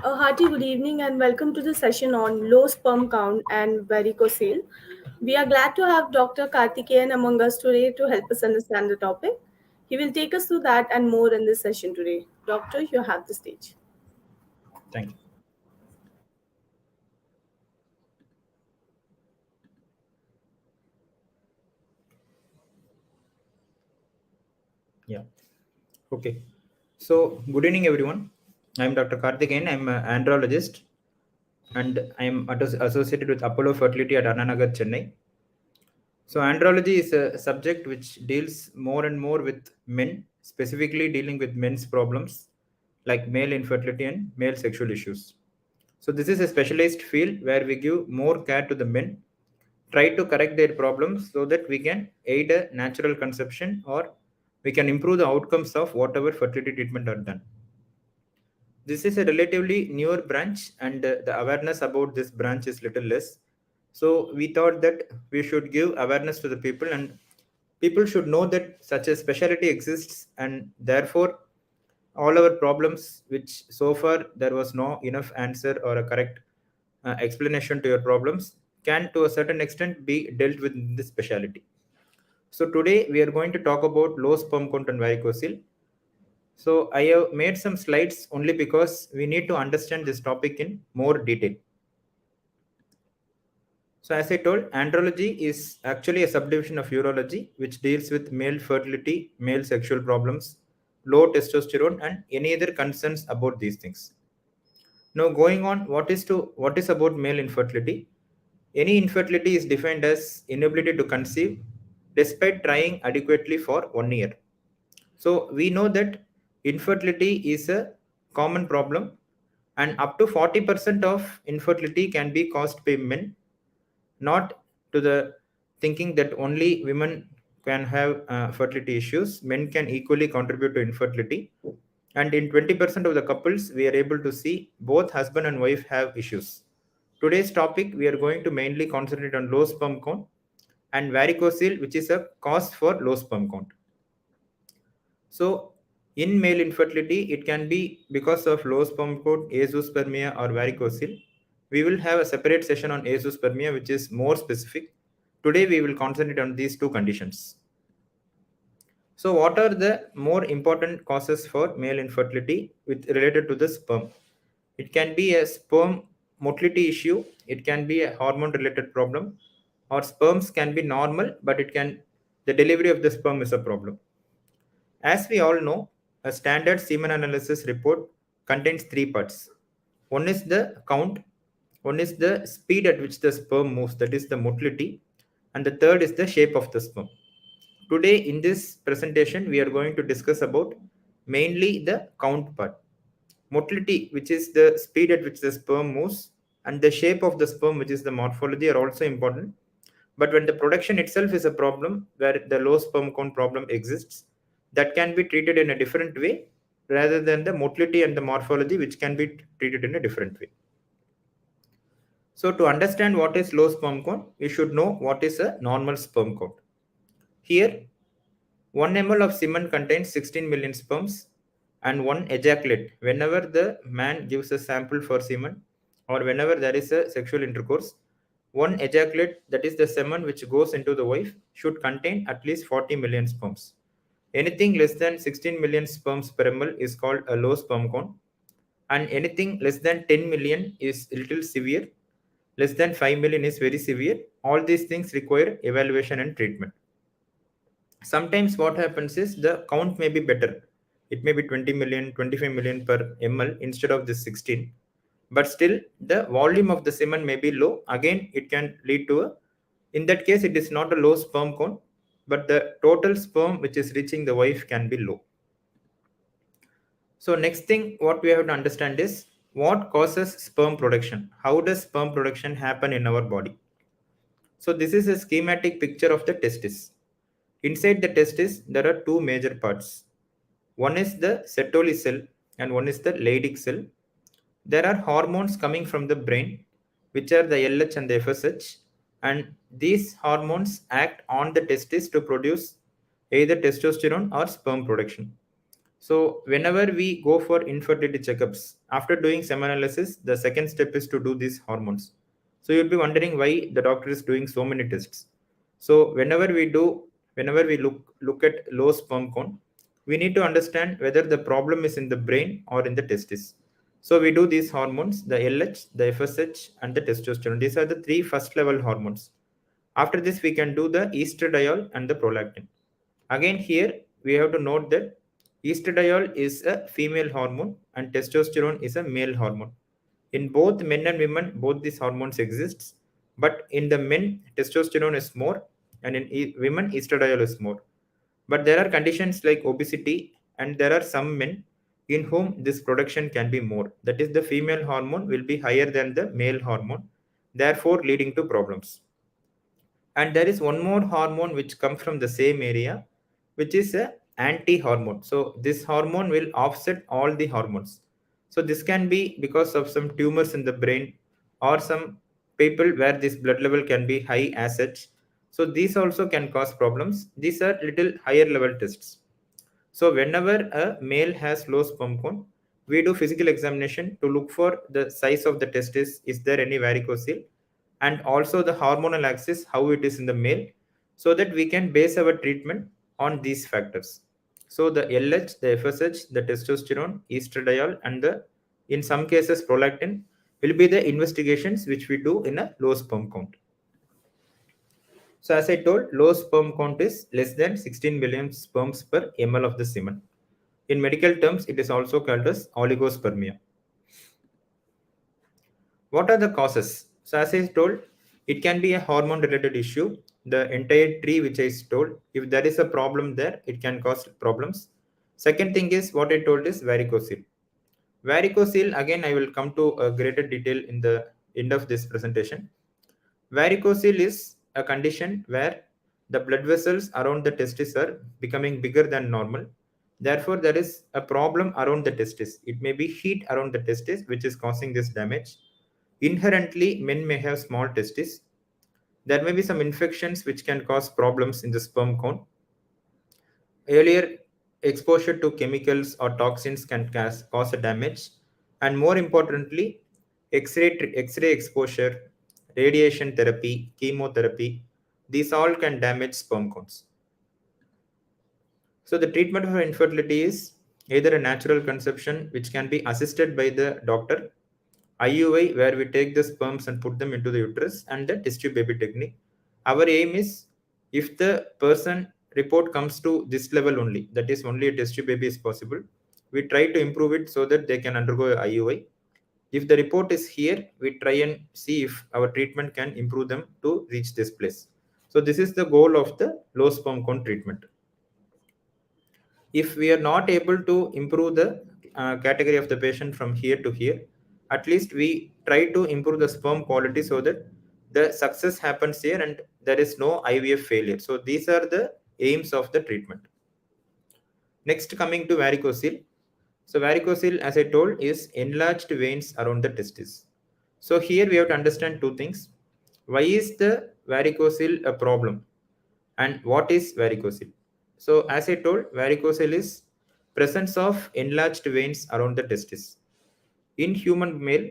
A hearty good evening and welcome to the session on low sperm count and varicocele. We are glad to have Dr. Karthikeyan among us today to help us understand the topic. He will take us through that and more in this session today. Doctor, you have the stage. Thank you. Yeah. Okay. So, good evening, everyone. I'm Dr. Karthikeyan. I'm an andrologist and I'm associated with Apollo Fertility at Annanagar, Chennai. So, andrology is a subject which deals more and more with men, specifically dealing with men's problems like male infertility and male sexual issues. So, this is a specialized field where we give more care to the men, try to correct their problems so that we can aid a natural conception or we can improve the outcomes of whatever fertility treatment are done. This is a relatively newer branch and the awareness about this branch is little less. So we thought that we should give awareness to the people and people should know that such a specialty exists and therefore all our problems which so far there was no enough answer or a correct explanation to your problems can to a certain extent be dealt with in this specialty. So today we are going to talk about low sperm count and varicocele. So I have made some slides only because we need to understand this topic in more detail. So as I told, andrology is actually a subdivision of urology which deals with male fertility, male sexual problems, low testosterone and any other concerns about these things. Now going on, what is about male infertility? Any infertility is defined as inability to conceive despite trying adequately for 1 year. So we know that infertility is a common problem and up to 40% of infertility can be caused by men, not to the thinking that only women can have fertility issues. Men can equally contribute to infertility. And in 20% of the couples, we are able to see both husband and wife have issues. Today's topic, we are going to mainly concentrate on low sperm count and varicocele, which is a cause for low sperm count. So, in male infertility, it can be because of low sperm count, azoospermia, or varicocele. We will have a separate session on azoospermia, which is more specific. Today, we will concentrate on these two conditions. So, what are the more important causes for male infertility with related to the sperm? It can be a sperm motility issue. It can be a hormone-related problem, or sperms can be normal, but the delivery of the sperm is a problem. As we all know, a standard semen analysis report contains three parts. One is the count, one is the speed at which the sperm moves, that is the motility, and the third is the shape of the sperm. Today, in this presentation, we are going to discuss about mainly the count part. Motility, which is the speed at which the sperm moves, and the shape of the sperm, which is the morphology, are also important. But when the production itself is a problem, where the low sperm count problem exists, that can be treated in a different way rather than the motility and the morphology, which can be treated in a different way. So to understand what is low sperm count, we should know what is a normal sperm count. Here, 1 ml of semen contains 16 million sperms and 1 ejaculate. Whenever the man gives a sample for semen or whenever there is a sexual intercourse, 1 ejaculate, that is the semen which goes into the wife, should contain at least 40 million sperms. Anything less than 16 million sperms per ml is called a low sperm count, and anything less than 10 million is a little severe. Less than 5 million is very severe. All these things require evaluation and treatment. Sometimes what happens is the count may be better. It may be 20 million, 25 million per ml instead of the 16. But still, the volume of the semen may be low. Again, it can lead to in that case, it is not a low sperm count, but the total sperm which is reaching the wife can be low. So next thing, what we have to understand is what causes sperm production? How does sperm production happen in our body? So this is a schematic picture of the testis. Inside the testis, there are two major parts. One is the Sertoli cell and one is the Leydig cell. There are hormones coming from the brain, which are the LH and the FSH, and these hormones act on the testis to produce either testosterone or sperm production. So whenever we go for infertility checkups, after doing semi-analysis, the second step is to do these hormones. So you'll be wondering why the doctor is doing so many tests. So whenever we look at low sperm count, we need to understand whether the problem is in the brain or in the testis. So we do these hormones, the LH, the FSH, and the testosterone. These are the three first level hormones. After this, we can do the estradiol and the prolactin. Again, here we have to note that estradiol is a female hormone and testosterone is a male hormone. In both men and women, both these hormones exists, but in the men, testosterone is more, and in women, estradiol is more. But there are conditions like obesity, and there are some men in whom this production can be more. That is, the female hormone will be higher than the male hormone, therefore leading to problems. And there is one more hormone which comes from the same area, which is a anti-hormone. So this hormone will offset all the hormones. So this can be because of some tumors in the brain, or some people where this blood level can be high as such. So these also can cause problems. These are little higher level tests. So whenever a male has low sperm count, we do physical examination to look for the size of the testis, is there any varicocele, and also the hormonal axis, how it is in the male, so that we can base our treatment on these factors. So the LH, the FSH, the testosterone, estradiol, and the in some cases prolactin will be the investigations which we do in a low sperm count. So as I told, low sperm count is less than 16 billion sperms per ml of the semen. In medical terms, it is also called as oligospermia. What are the causes? So as I told, it can be a hormone related issue. The entire tree which I told, if there is a problem there, it can cause problems. Second thing is what I told is varicocele. Varicocele, again, I will come to a greater detail in the end of this presentation. Varicocele is a condition where the blood vessels around the testis are becoming bigger than normal. Therefore, there is a problem around the testis. It may be heat around the testis which is causing this damage. Inherently, men may have small testes. There may be some infections which can cause problems in the sperm count. Earlier exposure to chemicals or toxins can cause a damage. And more importantly, X-ray exposure, radiation therapy, chemotherapy, these all can damage sperm counts. So the treatment for infertility is either a natural conception which can be assisted by the doctor, IUI where we take the sperms and put them into the uterus, and the test tube baby technique. Our aim is, if the person report comes to this level only, that is only a test tube baby is possible, we try to improve it so that they can undergo IUI. If the report is here, we try and see if our treatment can improve them to reach this place. So this is the goal of the low sperm count treatment. If we are not able to improve the category of the patient from here to here, at least we try to improve the sperm quality so that the success happens here and there is no IVF failure. So these are the aims of the treatment. Next, coming to varicocele. So varicocele, as I told, is enlarged veins around the testis. So here we have to understand two things. Why is the varicocele a problem? And what is varicocele? So as I told, varicocele is presence of enlarged veins around the testis. In human male,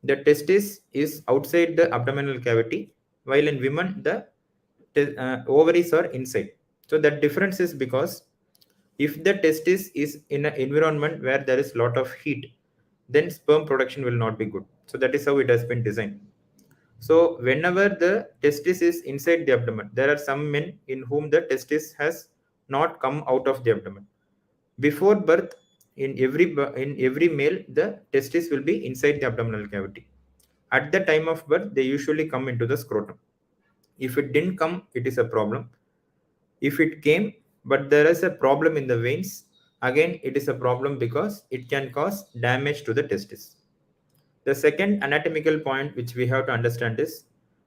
the testis is outside the abdominal cavity, while in women, the ovaries are inside. So that difference is because if the testis is in an environment where there is a lot of heat, then sperm production will not be good. So that is how it has been designed. So whenever the testis is inside the abdomen, there are some men in whom the testis has not come out of the abdomen. Before birth, in every male, the testis will be inside the abdominal cavity. At the time of birth, they usually come into the scrotum. If it didn't come, it is a problem. If it came, but there is a problem in the veins, again it is a problem because it can cause damage to the testis. The second anatomical point which we have to understand is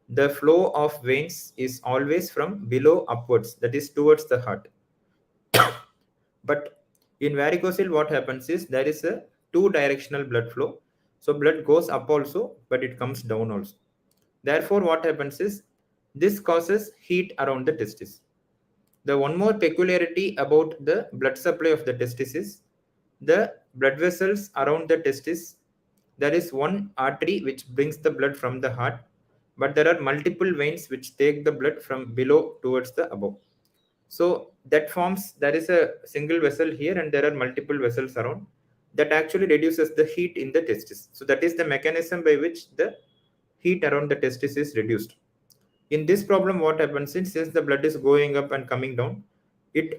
the flow of veins is always from below upwards, that is towards the heart. But in varicocele, what happens is there is a two directional blood flow. So blood goes up also, but it comes down also. Therefore, what happens is this causes heat around the testis. The one more peculiarity about the blood supply of the testis is the blood vessels around the testis, there is one artery which brings the blood from the heart, but there are multiple veins which take the blood from below towards the above. So that forms, there is a single vessel here and there are multiple vessels around, that actually reduces the heat in the testis. So that is the mechanism by which the heat around the testis is reduced. In this problem, what happens is, since the blood is going up and coming down, it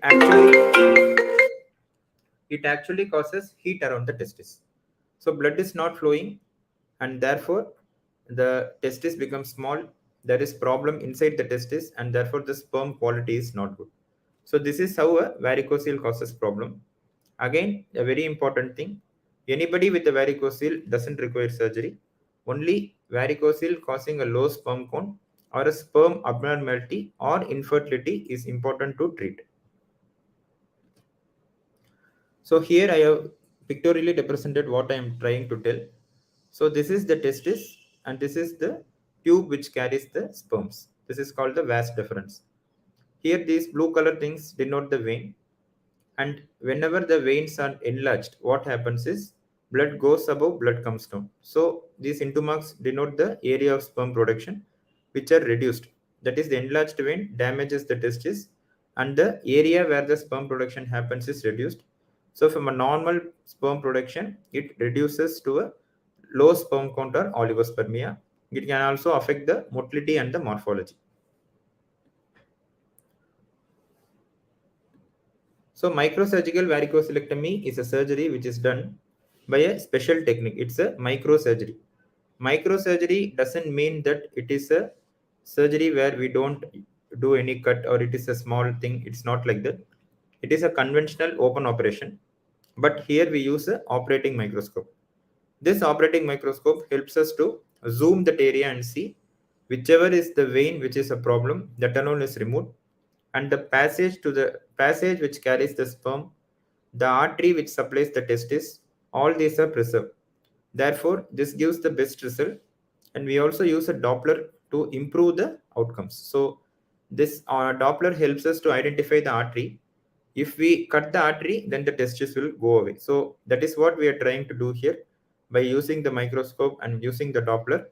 actually causes heat around the testis. So blood is not flowing, and therefore the testis becomes small. There is problem inside the testis, and therefore the sperm quality is not good. So this is how a varicocele causes problem. Again, a very important thing: anybody with a varicocele doesn't require surgery. Only varicocele causing a low sperm count or a sperm abnormality or infertility is important to treat. So here I have pictorially represented what I am trying to tell. So this is the testis and this is the tube which carries the sperms. This is called the vas deferens. Here these blue color things denote the vein, and whenever the veins are enlarged, what happens is blood goes above, blood comes down. So these into marks denote the area of sperm production which are reduced. That is, the enlarged vein damages the testis and the area where the sperm production happens is reduced. So from a normal sperm production, it reduces to a low sperm count or oligospermia. It can also affect the motility and the morphology. So microsurgical varicocelectomy is a surgery which is done by a special technique. It's a microsurgery. Microsurgery doesn't mean that it is a surgery where we don't do any cut or it is a small thing. It's not like that. It is a conventional open operation, but here we use a operating microscope. This operating microscope helps us to zoom that area and see whichever is the vein which is a problem, that alone is removed, and the passage which carries the sperm, the artery which supplies the testis, all these are preserved. Therefore, this gives the best result, and we also use a Doppler to improve the outcomes. So, this Doppler helps us to identify the artery. If we cut the artery, then the testis will go away. So, that is what we are trying to do here by using the microscope and using the Doppler.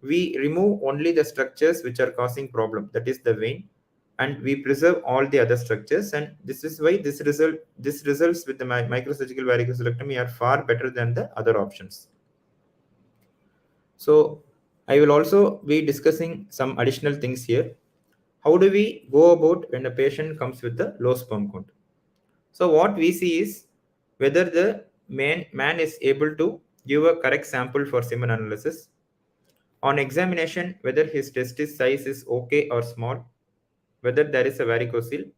We remove only the structures which are causing problem, that is the vein, and we preserve all the other structures. And this is why this results with the microsurgical varicocelectomy are far better than the other options. So I will also be discussing some additional things here. How do we go about when a patient comes with a low sperm count? So what we see is whether the man is able to give a correct sample for semen analysis. On examination, whether his testis size is okay or small, whether there is a varicocele,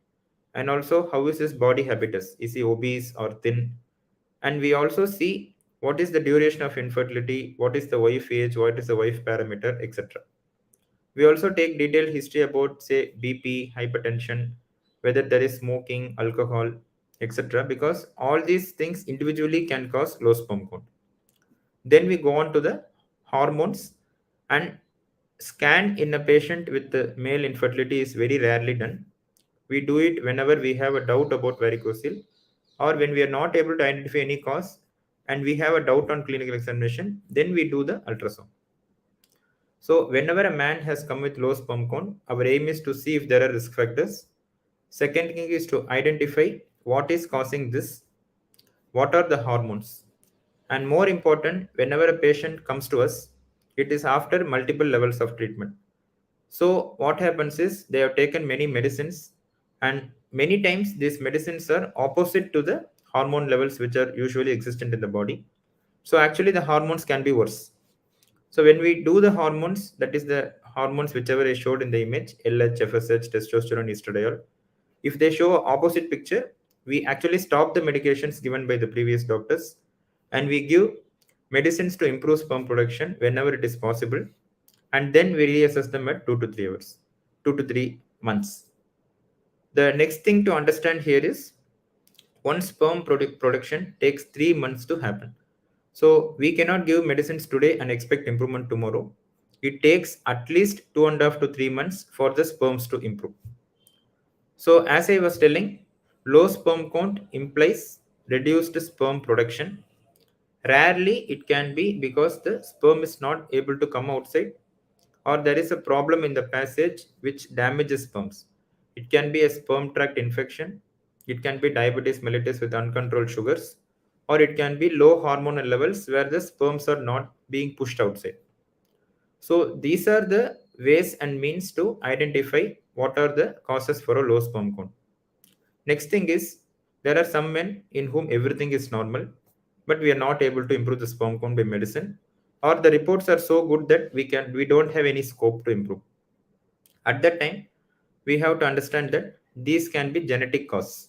and also how is his body habitus. Is he obese or thin? And we also see what is the duration of infertility, what is the wife age, what is the wife parameter, etc. We also take detailed history about, say, BP, hypertension, whether there is smoking, alcohol, etc. Because all these things individually can cause low sperm count. Then we go on to the hormones, and scan in a patient with the male infertility is very rarely done. We do it whenever we have a doubt about varicocele or when we are not able to identify any cause and we have a doubt on clinical examination, then we do the ultrasound. So whenever a man has come with low sperm count, our aim is to see if there are risk factors. Second thing is to identify what is causing this, what are the hormones. And more important, whenever a patient comes to us, it is after multiple levels of treatment. So what happens is they have taken many medicines, and many times these medicines are opposite to the hormone levels which are usually existent in the body. So actually the hormones can be worse. So when we do the hormones, that is the hormones whichever I showed in the image, LH, FSH, testosterone, estradiol, if they show opposite picture, we actually stop the medications given by the previous doctors and we give medicines to improve sperm production whenever it is possible, and then we reassess them at 2 to 3 hours, 2 to 3 months. The next thing to understand here is one sperm production takes 3 months to happen. So we cannot give medicines today and expect improvement tomorrow. It takes at least 2.5 to 3 months for the sperms to improve. So as I was telling, low sperm count implies reduced sperm production. Rarely it can be because the sperm is not able to come outside, or there is a problem in the passage which damages sperms. It can be a sperm tract infection, it can be diabetes mellitus with uncontrolled sugars, or it can be low hormonal levels where the sperms are not being pushed outside. So these are the ways and means to identify what are the causes for a low sperm count. Next thing is, there are some men in whom everything is normal, but we are not able to improve the sperm count by medicine, or the reports are so good that we don't have any scope to improve. At that time, we have to understand that these can be genetic cause.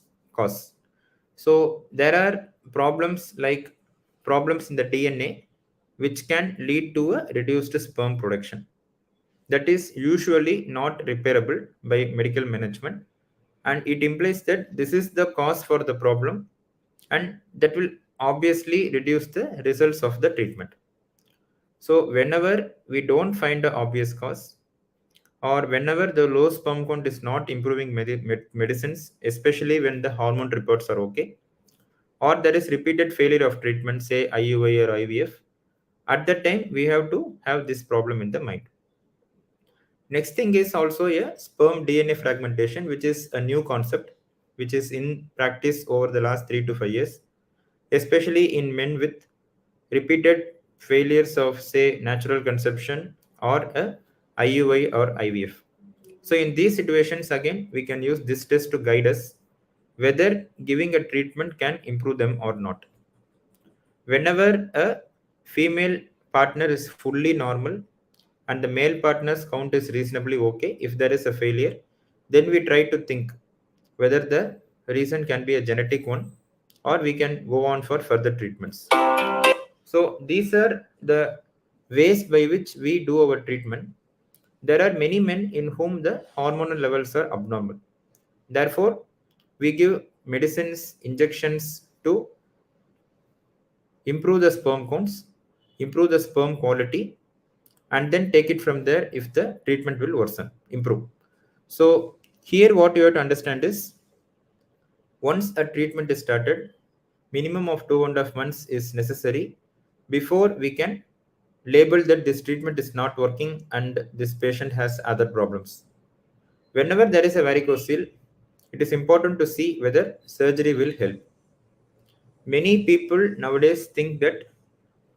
So there are problems like problems in the DNA which can lead to a reduced sperm production. That is usually not repairable by medical management, and it implies that this is the cause for the problem, and that will obviously reduce the results of the treatment. So whenever we don't find the obvious cause, or whenever the low sperm count is not improving medicines, especially when the hormone reports are okay, or there is repeated failure of treatment, say IUI or IVF, at that time we have to have this problem in the mind. Next thing is also a sperm DNA fragmentation, which is a new concept which is in practice over the last 3 to 5 years, especially in men with repeated failures of, say, natural conception or a IUI or IVF. So, in these situations, again, we can use this test to guide us whether giving a treatment can improve them or not. Whenever a female partner is fully normal and the male partner's count is reasonably okay, if there is a failure, then we try to think whether the reason can be a genetic one, or we can go on for further treatments. So these are the ways by which we do our treatment. There are many men in whom the hormonal levels are abnormal. Therefore, we give medicines, injections to improve the sperm counts, improve the sperm quality, and then take it from there if the treatment will worsen, improve. So, here what you have to understand is, once a treatment is started, minimum of 2.5 months is necessary before we can label that this treatment is not working and this patient has other problems. Whenever there is a varicocele, it is important to see whether surgery will help. Many people nowadays think that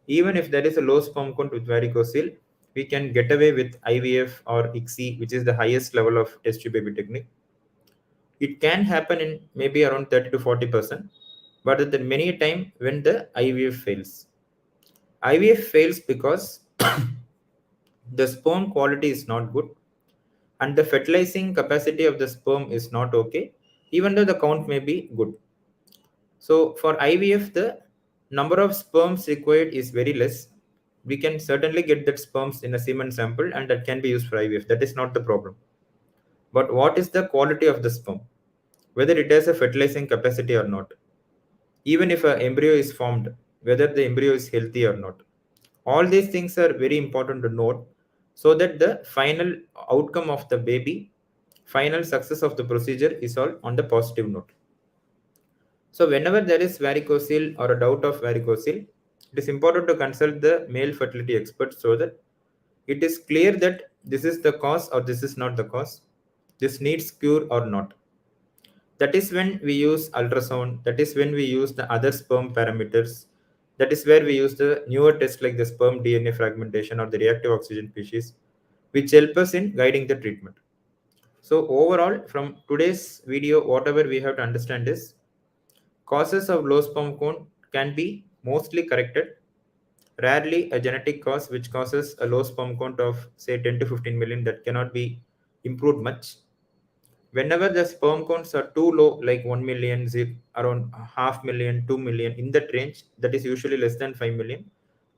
even if there is a low sperm count with varicocele, we can get away with IVF or ICSI, which is the highest level of test tube baby technique. It can happen in maybe around 30 to 40%, but at the many a time when the IVF fails. IVF fails because the sperm quality is not good and the fertilizing capacity of the sperm is not okay, even though the count may be good. So for IVF, the number of sperms required is very less. We can certainly get that sperms in a semen sample and that can be used for IVF. That is not the problem. But what is the quality of the sperm? Whether it has a fertilizing capacity or not. Even if an embryo is formed, whether the embryo is healthy or not. All these things are very important to note so that the final outcome of the baby, final success of the procedure is all on the positive note. So, whenever there is varicocele or a doubt of varicocele, it is important to consult the male fertility expert so that it is clear that this is the cause or this is not the cause, this needs cure or not. That is when we use ultrasound, that is when we use the other sperm parameters, that is where we use the newer tests like the sperm DNA fragmentation or the reactive oxygen species, which help us in guiding the treatment. So, overall, from today's video, whatever we have to understand is, causes of low sperm count can be mostly corrected. Rarely, a genetic cause which causes a low sperm count of say 10 to 15 million that cannot be improved much. Whenever the sperm counts are too low, like 1 million, around half million, 2 million, in that range, that is usually less than 5 million,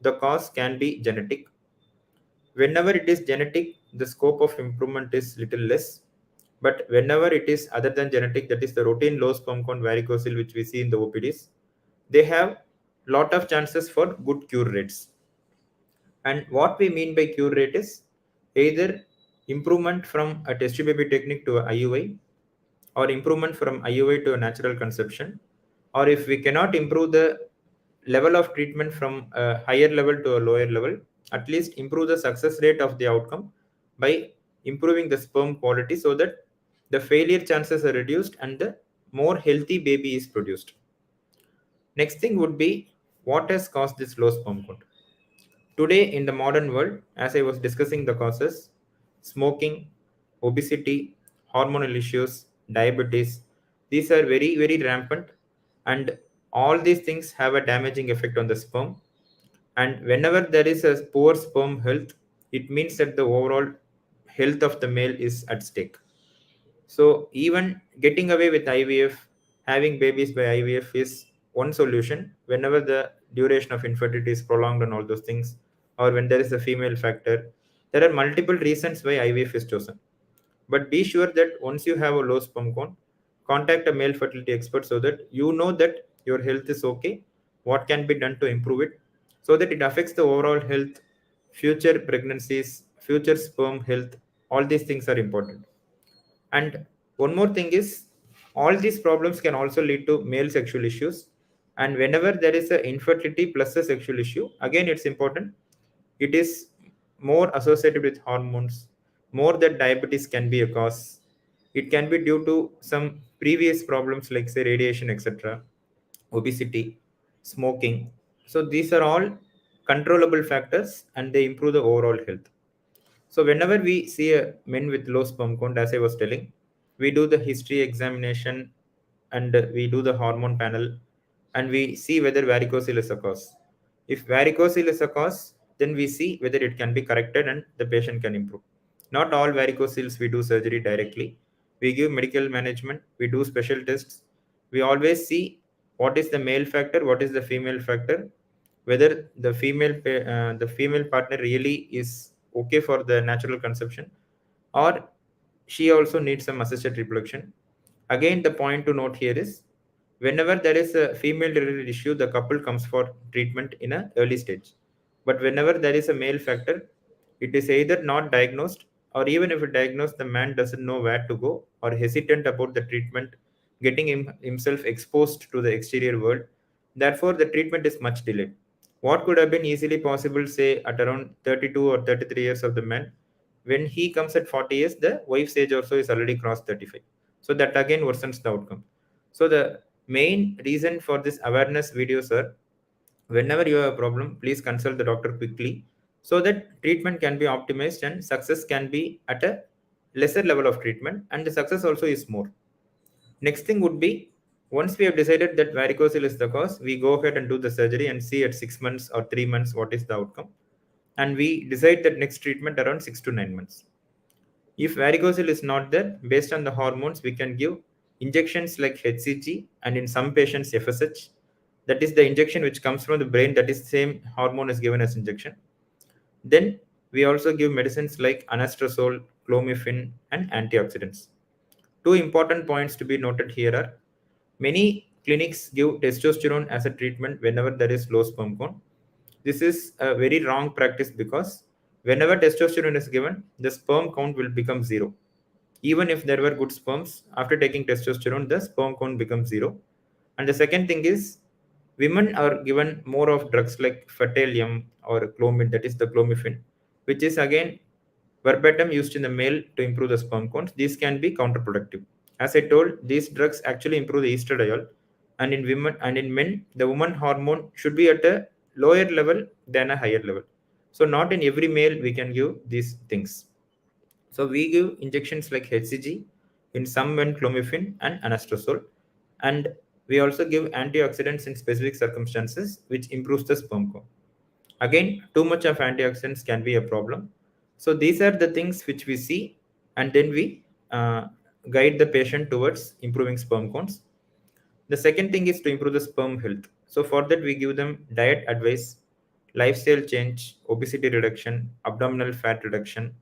the cause can be genetic. Whenever it is genetic, the scope of improvement is little less. But whenever it is other than genetic, that is the routine low sperm count varicocele, which we see in the OPDs, they have lot of chances for good cure rates. And what we mean by cure rate is either improvement from a test tube baby technique to a IUI, or improvement from IUI to a natural conception, or if we cannot improve the level of treatment from a higher level to a lower level, at least improve the success rate of the outcome by improving the sperm quality so that the failure chances are reduced and the more healthy baby is produced. Next thing would be what has caused this low sperm count. Today, in the modern world, as I was discussing the causes, smoking, obesity, hormonal issues, diabetes, these are very, very rampant, and all these things have a damaging effect on the sperm. And whenever there is a poor sperm health, it means that the overall health of the male is at stake. So even getting away with IVF, having babies by IVF is one solution whenever the duration of infertility is prolonged and all those things, or when there is a female factor. There are multiple reasons why IVF is chosen. But be sure that once you have a low sperm count, contact a male fertility expert so that you know that your health is okay, what can be done to improve it, so that it affects the overall health, future pregnancies, future sperm health. All these things are important. And one more thing is, all these problems can also lead to male sexual issues. And whenever there is a infertility plus a sexual issue, again it's important. It is more associated with hormones. More that diabetes can be a cause. It can be due to some previous problems like say radiation, etc., obesity, smoking. So these are all controllable factors and they improve the overall health. So whenever we see a men with low sperm count, as I was telling, we do the history examination and we do the hormone panel and we see whether varicocele is a cause. If varicocele is a cause, then we see whether it can be corrected and the patient can improve. Not all varicoceles we do surgery directly. We give medical management, we do special tests. We always see what is the male factor, what is the female factor, whether the female partner really is okay for the natural conception, or she also needs some assisted reproduction. Again, the point to note here is whenever there is a female related issue, the couple comes for treatment in a early stage. But whenever there is a male factor, it is either not diagnosed, or even if it diagnosed, the man doesn't know where to go or hesitant about the treatment, getting himself exposed to the exterior world. Therefore, the treatment is much delayed. What could have been easily possible, say, at around 32 or 33 years of the man, when he comes at 40 years, the wife's age also is already crossed 35. So that again worsens the outcome. So the main reason for this awareness videos are whenever you have a problem, please consult the doctor quickly so that treatment can be optimized and success can be at a lesser level of treatment and the success also is more. Next thing would be once we have decided that varicocele is the cause, we go ahead and do the surgery and see at 6 months or 3 months what is the outcome. And we decide that next treatment around 6 to 9 months. If varicocele is not there, based on the hormones, we can give injections like HCG and in some patients FSH. That is the injection which comes from the brain. That is the same hormone is given as injection. Then we also give medicines like anastrozole, clomiphene, and antioxidants. Two important points to be noted here are many clinics give testosterone as a treatment whenever there is low sperm count. This is a very wrong practice because whenever testosterone is given, the sperm count will become zero. Even if there were good sperms, after taking testosterone, the sperm count becomes zero. And the second thing is, women are given more of drugs like fertilium or clomid, that is the clomiphene, which is again verbatim used in the male to improve the sperm counts. These can be counterproductive. As I told, these drugs actually improve the estradiol, and in women and in men, the woman hormone should be at a lower level than a higher level. So not in every male we can give these things. So we give injections like HCG, in some when clomiphene and anastrozole, and we also give antioxidants in specific circumstances, which improves the sperm count. Again, too much of antioxidants can be a problem. So these are the things which we see, and then we guide the patient towards improving sperm counts. The second thing is to improve the sperm health. So for that, we give them diet advice, lifestyle change, obesity reduction, abdominal fat reduction,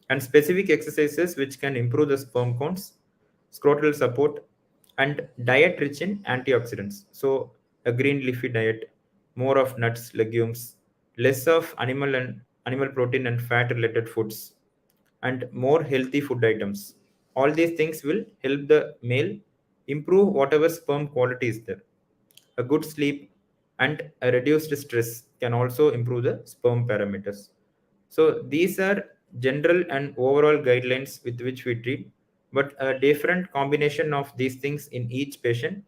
and specific exercises which can improve the sperm counts, scrotal support, and diet rich in antioxidants. So a green leafy diet, more of nuts, legumes, less of animal protein and fat related foods, and more healthy food items. All these things will help the male improve whatever sperm quality is there. a good sleep, and a reduced stress can also improve the sperm parameters. So these are general and overall guidelines with which we treat, but a different combination of these things in each patient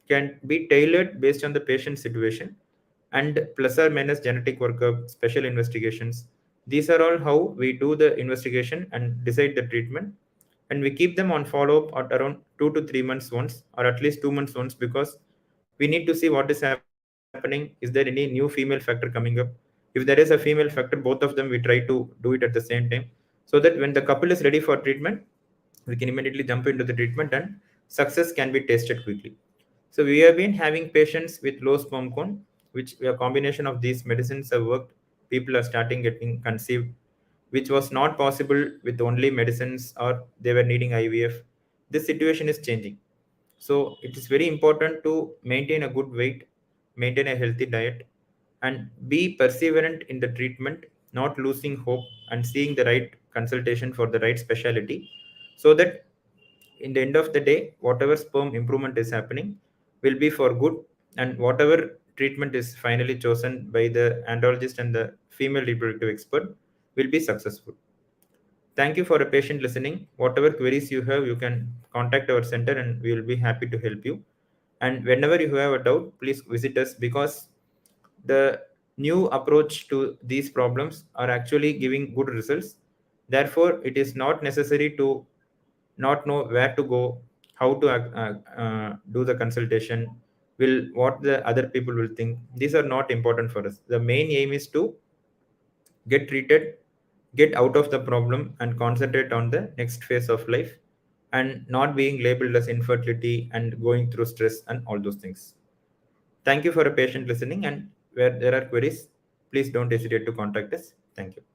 can be tailored based on the patient situation and plus or minus genetic workup, special investigations. These are all how we do the investigation and decide the treatment. And we keep them on follow up at around 2 to 3 months once, or at least 2 months once, because we need to see what is happening. Is there any new female factor coming up? If there is a female factor, both of them we try to do it at the same time, so that when the couple is ready for treatment, we can immediately jump into the treatment and success can be tasted quickly. So we have been having patients with low sperm count, which a combination of these medicines have worked. People are starting getting conceived, which was not possible with only medicines or they were needing IVF. This situation is changing. So it is very important to maintain a good weight, maintain a healthy diet, and be perseverant in the treatment, not losing hope, and seeing the right consultation for the right specialty, so that in the end of the day, whatever sperm improvement is happening will be for good, and whatever treatment is finally chosen by the andrologist and the female reproductive expert will be successful. Thank you for a patient listening. Whatever queries you have, you can contact our center and we will be happy to help you. And whenever you have a doubt, please visit us, because the new approach to these problems are actually giving good results. Therefore, it is not necessary to not know where to go, how to do the consultation, will what the other people will think. These are not important for us. The main aim is to get treated, get out of the problem, and concentrate on the next phase of life, and not being labeled as infertility and going through stress and all those things. Thank you for a patient listening, and where there are queries, please don't hesitate to contact us. Thank you.